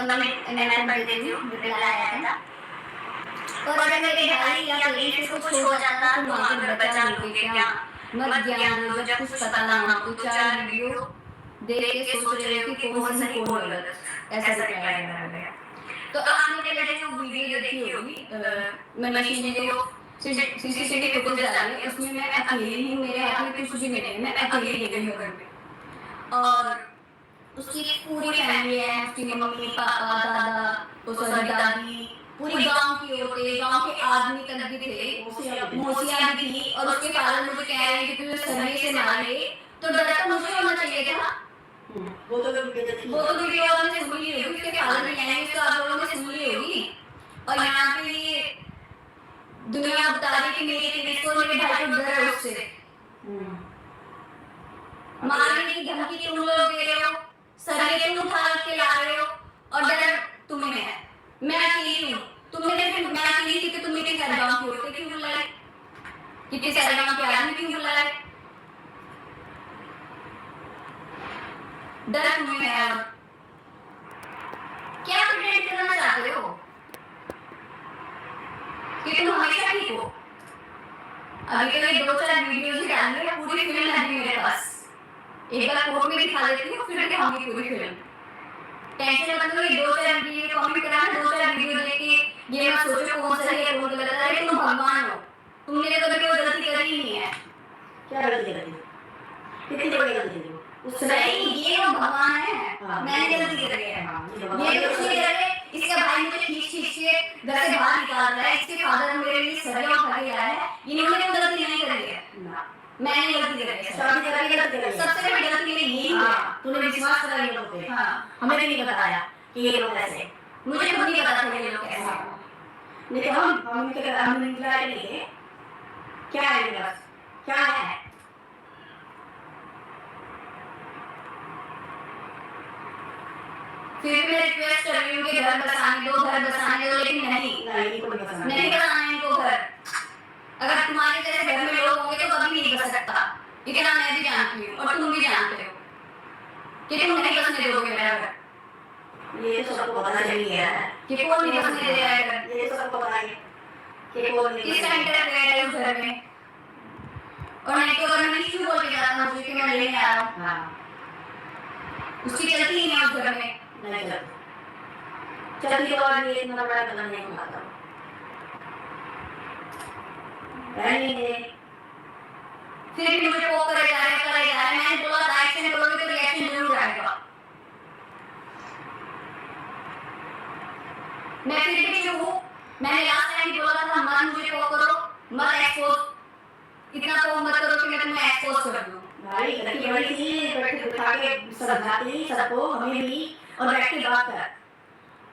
Comment मैं पढ़ देती हूँ, रिप्लाई आया था। और अगर मेरे भाई या पेरेंट्स को कुछ हो जाता तुम आकर बचा लोगे क्या? मत ज्ञान दो जब कुछ पता ना हो, तो 4 वीडियो देख के सोच रहे हो कि कौन सही कौन गलत, ऐसा रिप्लाई आया गया। तो आपने पहले जो वीडियो देखी होगी मनीष ने जो सीसीटीवी फुटेज डाली है, उसमें मैं अकेली हूँ, मेरे हाथ में कुछ भी नहीं है, मैं अकेली गई हूँ घर में। और उसकी पूरी फैमिली है, उसकी मम्मी पापा दादा सॉरी दादी, पूरी गांव की औरतें, गांव के आदमी तक भी थे, मौसियाँ भी थी। और उसके फादर मुझे कह रहे हैं कि तुझे सरने से मारे, तो डर तो मुझे होना चाहिए था। वो तो वीडियो आपने सुन ली होगी, उसके फादर ने लैंग्वेज तो आप लोगों ने सुन ली होगी। और यहाँ पे ये दुनिया बता रही कि मेरे पेरेंट्स को मेरे भाई को डर है उससे, मारने की धमकी तुम लोग दे रहे हो, सरगे तुम उठा के ला रहे हो, और डर तुम्हें है। मैं अकेली हूँ, तुमने मैं अकेली थी तो तुम मेरे घर गाँव की औरतें क्यों बुलाए, कितने सारे गाँव के आदमी क्यों बुलाए? डर तुम्हें है। और क्या प्रिटेंड करना चाहते हो कि तुम हमेशा ठीक हो? अभी तो ये 2-4 वीडियोस ही डालनी है, पूरी फिल्म है मेरे पास। एक बार कोर्ट में दिखा देती हूँ, फिर दिखाऊंगी पूरी फिल्म। टेंशन मत लो, ये 2-4 वीडियो कमेंट कराना, 2-4 वीडियो देख के ये मत सोचो कौन सही है कौन गलत है। अरे तुम भगवान हो, तुमने तो कभी कोई गलती करी ही नहीं है। क्या गलती करी? कितनी बड़ी गलती की? उसने ये वो भगवान है, मैंने गलती करी है। ये तो कुछ नहीं करे, इसका भाई मुझे खींच के घर से बाहर निकाल रहा है, इसके फादर मेरे लिए सरिया उठा के लाया है, इन्होंने तो गलती नहीं करी है, मैंने गलती करी है। सबसे बड़ी गलती मेरी यही है, तूने विश्वास करा ये लोग पे। हमें भी नहीं बताया कि ये लोग ऐसे, मुझे खुद नहीं पता था ये लोग कैसे। नहीं तो हम निकला नहीं थे। क्या है ये बस क्या है? फिर मैं रिक्वेस्ट कर रही हूँ कि घर बसाने दो, लेकिन नहीं बसाना इनको घर। अगर तुम्हारे जैसे घर में लोग होंगे तो कभी नहीं बस सकता, इतना मैं भी जानती हूँ और तुम भी जानते हो कि तुम नहीं बसने दोगे मेरा घर। ये तो सबको पता चल गया है कि कौन नहीं बसने दे रहा है घर, ये तो सबको पता है कि कौन नहीं। किसका इंटरेस्ट है उस घर में? और नहीं तो अगर मैं क्यों बोल के जाता हूँ कि मैं लेने आ रहा हूँ, उसकी चलती ही नहीं उस घर में। नहीं चलती तो और ये इतना बड़ा कदम नहीं उठाता। फिर भी मुझे वो करे जा रहे हैं, मैंने बोला था एक्शन करोगे तो रिएक्शन जरूर आएगा। मैं फिर भी चुप हूँ, मैंने लास्ट टाइम बोला था मत मुझे को करो, मत एक्सपोज, इतना को मत करो कि मैं तुम्हें एक्सपोज कर दूँ। भाई लड़की बड़ी थी, बैठ के उठा के समझाती सबको, हमें भी, और बैठ के बात कर,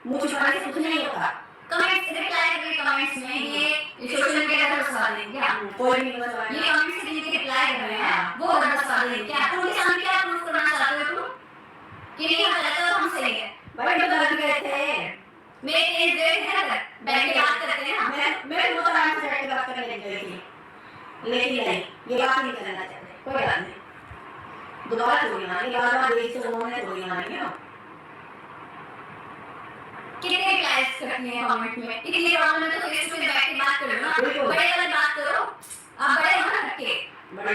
मुझे छुपाने से कुछ नहीं होता। कमेंट्स रिप्लाई करिए कमेंट्स में, ये सोशल मीडिया पर बता देंगे क्या? कोई नहीं बता, ये कमेंट्स से जिनके रिप्लाई कर रहे हैं वो बता देंगे क्या? उनके सामने क्या प्रूफ करना चाहते हो तुम कि नहीं गलत है हम सही है? भाई बता गए थे मेरे केस देख है ना, बैठ के बात करते हैं ना, मैं वो तरह से बैठ के बात करने लग गई थी, लेकिन नहीं ये बात नहीं करना चाहते, कोई बात नहीं, दोबारा थोड़ी मानी, बार-बार देख से उन्होंने थोड़ी मानी है। कितने क्लास करनी है कमेंट में, इतनी प्रॉब्लम है तो फेस टू फेस बैठ के बात करो ना, बड़े वाली बात करो। आप बड़े हो ना रखे,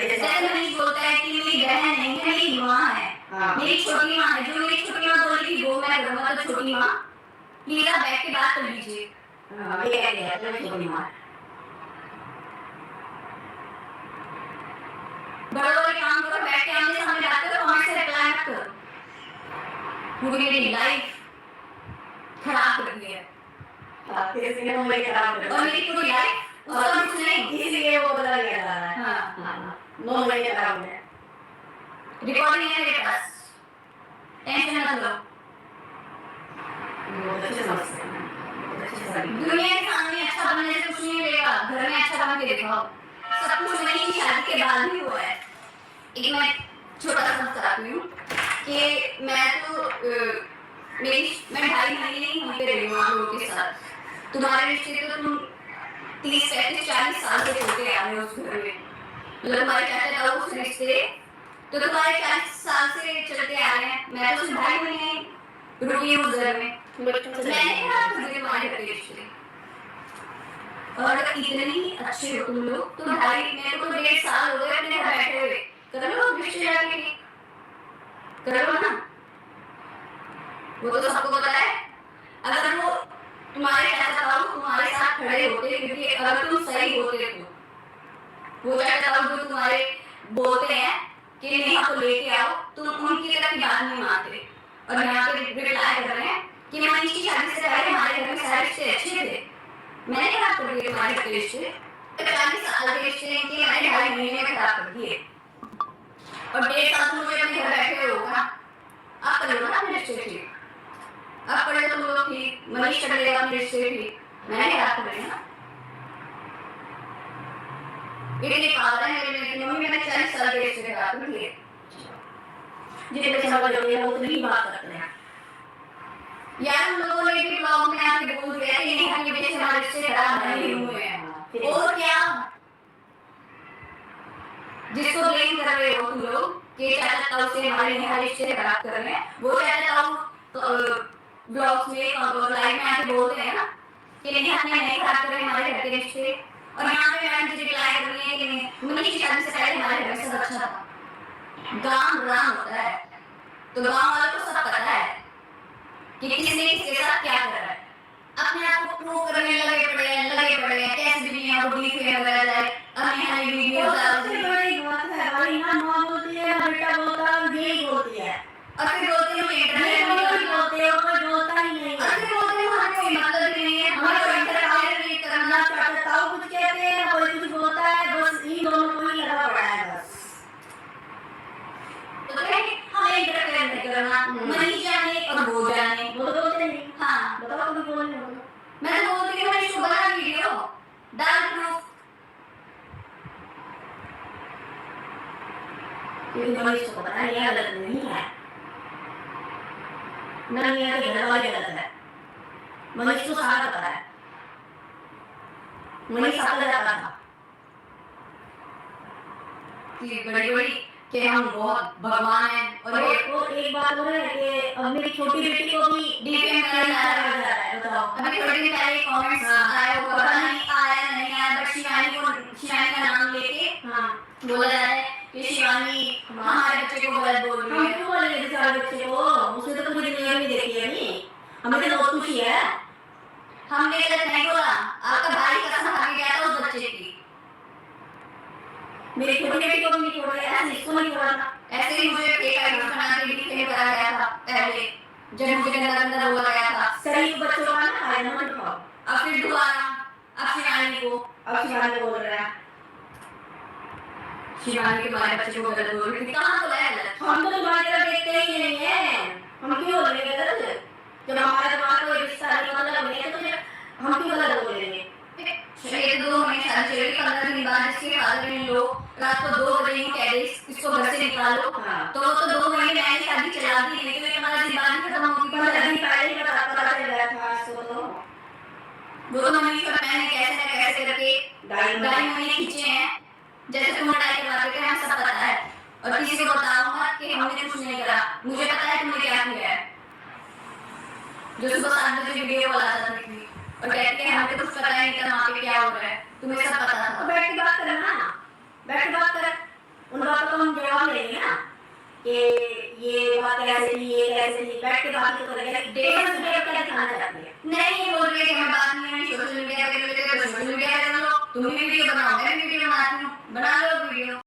जैसे मनीष बोलता है कि मेरी बहन नहीं है, मेरी माँ है, मेरी छोटी माँ है, जो मेरी छोटी माँ बोल रही थी वो मैं करूँगा, तो छोटी माँ प्लीज आप बैठ के बात कर लीजिए। ये कह रही है छोटी माँ, बड़े वाले काम करो, बैठ के आमने सामने बात करो, कमेंट से रिप्लाई मत करो। पूरी मेरी लाइफ खराब कर दी है, और मेरी पूरी लाइफ उसका कुछ नहीं, इसलिए वो बदला लिया जा रहा है। हाँ, 9 महीने खराब है, रिकॉर्डिंग है मेरे पास, टेंशन मत लो। दुनिया के सामने अच्छा बनने से कुछ नहीं मिलेगा, घर में अच्छा बन के दिखाओ, सब कुछ मेरी शादी के बाद ही हुआ है। एक मैं छोटा सा बताती हूँ कि मैं 2.5 महीने वहीं पे रही हूँ आप लोगों के साथ, तुम्हारे रिश्ते तो तुम 30, 35, 40 साल से चलते आ रहे हो उस घर में, मतलब तुम्हारे चाचा ताऊ उस रिश्ते तो तुम्हारे 40 साल से चलते आ रहे हैं, मैं तो सिर्फ 2.5 महीने रुकी हूँ उस घर में। बचपन से मैंने कहा तुम्हें तुम्हारे घर के रिश्ते, और इतने ही अच्छे हो तुम लोग तो ढाई मेरे को तो 1.5 साल हो गए अपने घर बैठे हुए, कर लो रिश्ते जाके ठीक, कर लो ना, वो तो सबको पता है। अगर वो तुम्हारे चाचा ताऊ तुम्हारे साथ खड़े होते, क्योंकि अगर तुम सही होते तो वो चाचा ताऊ जो तुम्हारे बोलते हैं कि नेहा को लेके आओ, तुम उनकी तरफ की बात नहीं मानते और यहाँ पे रिप्लाई कर रहे हैं कि मनीष की शादी से पहले हमारे घर में सारे रिश्ते अच्छे थे। मैंने खराब कर दिए तुम्हारे घर के रिश्ते, 40 साल के रिश्ते इनके मैंने 2.5 महीने में खराब कर दिए, और 1.5 साल मुझे अपने घर बैठे हुए होगा। आप कर लो ना अपने रिश्ते ठीक, अब पढ़े तुम लोग ठीक, मनीष कर लेगा अपने रिश्ते ठीक, मैंने खराब कर दिया ना। इतनी पागल है मेरी मम्मी, मैंने 40 साल के रिश्ते खराब कर दिए। जितने समझ होते हैं उतनी ही बात करते हैं यार। हम लोगों ने भी ब्लॉग में आके बोल दिया कि नेहा की वजह से हमारे रिश्ते खराब नहीं हुए हैं, और क्या जिसको ब्लेम कर रहे हो तुम लोग कि चाचा ताऊ से हमारे नेहा रिश्ते खराब कर रहे हैं, वो चाचा ताऊ ब्लॉग्स में और लाइव में आके बोलते हैं ना कि नेहा ने नहीं खराब करे हमारे घर के रिश्ते, और यहाँ पे मैम जी रिप्लाई कर रही है कि मनीष की शादी से पहले हमारे घर में सब अच्छा था। गांव राम होता है तो गांव वालों को सब पता है कि किसने किसके साथ क्या करा है, अपने आप को प्रूव करने लगे पड़े हैं कैसे दुनिया को बड़ी फेम करा जाए। हमने हमारी वीडियो सबसे बड़ी बात है भाई, ना मां बोलती है ना बेटा बोलता है, यही बोलती है, और फिर बोलते हैं इंटरनेट नहीं बोलते हो, कोई बोलता ही नहीं और है। फिर बोलते हैं हमें कोई मतलब नहीं है, हमें कोई इंटरफेयर नहीं करना। ना चाचा ताऊ कुछ कहते हैं ना कोई कुछ बोलता है, बस इन दोनों को ही लगा पड़ा है बस। तो कहेंगे हमें इंटरफेयर नहीं करना, मनीष जाने और वो जाने, वो तो बोलते नहीं। हाँ बताओ कभी बोलने बोलो। मैं बोलती हूँ मनीष को बना वीडियो डाल प्रूफ, क्योंकि मनीष को पता है ये गलत नहीं है, ना ये के घर वाले गलत है, मनीष को सारा पता है, मनीष साथ जाता था कि बड़ी कि हम बहुत भगवान हैं, और एक बात और है कि अब मेरी छोटी बेटी को भी डीपीएम करना जा रहा है। बताओ अभी थोड़ी दिन पहले कमेंट्स आया होगा, पता नहीं आया नहीं आया, बट शिवानी का नाम लेके बोला जा रहा है कि शिवानी हमारे बच्चे को गलत बोल रही हम है। क्यों बोलेंगे बेचारे बच्चे को, उसने तो पूरी दुनिया में देखी है नहीं, हमें तो बहुत खुशी है। हमने गलत नहीं बोला, आपका भाई कसम खा के गया था उस बच्चे की, मेरी छोटी बेटी को भी नहीं छोड़ा, ऐसे इसको नहीं छोड़ा था। ऐसे ही मुझे फेक आईडी बना के डीपीएम करा गया था पहले, जब मुझे गंदा गंदा बोला गया था। सही बच्चों का ना फायदा मत उठाओ। अब फिर दोबारा अब शिवानी को बोल रहा है, शिवानी के तुम्हारे बच्चे को गलत बोल रही थी, कहाँ बोला है गलत? हम तो तुम्हारी तरफ देखते ही नहीं है, हम क्यों बोलेंगे गलत? जब हमारा तुम्हारा कोई रिश्ता नहीं मतलब नहीं है तो फिर हम क्यों गलत बोलेंगे? ये 2 महीने शादी चली, 15 दिन बाद इसके फादर इन लोग रात को 2 बजे ही कह दे इसको घर से निकालो, तो वो तो 2 महीने पहले शादी चला दी, लेकिन 15 दिन बाद ही खत्म होगी। 15 दिन पहले ही पता चल गया था इसको तो। वो तो मनीष और मैंने कैसे न कैसे करके 2.5 महीने खींचे हैं, जैसे तुम लड़ाई करवाते थे, हमें सब पता है, और किसी को बताऊंगा कि हमने कुछ नहीं करा, मुझे पता है तुमने क्या किया है। जो सुबह 7 बजे वीडियो कॉल आता था और कहती है हमें कुछ पता नहीं था वहाँ पे क्या हो रहा है, तुम्हें सब पता था। तो बैठ के बात करना, बैठ के बात कर, उन बातों का हम जवाब लेंगे ना कि ये बात कैसे थी, ये कैसे थी, बैठ के बात तो करेंगे। डेढ़ से डेढ़ क्या दिखाना चाहती है? नहीं बोल रही है कि हमें बात नहीं है, सोशल मीडिया पे लेते तो सोशल मीडिया पे लो, तुम भी वीडियो बनाओ, मैं भी वीडियो बनाती हूँ, बना लो वीडियो।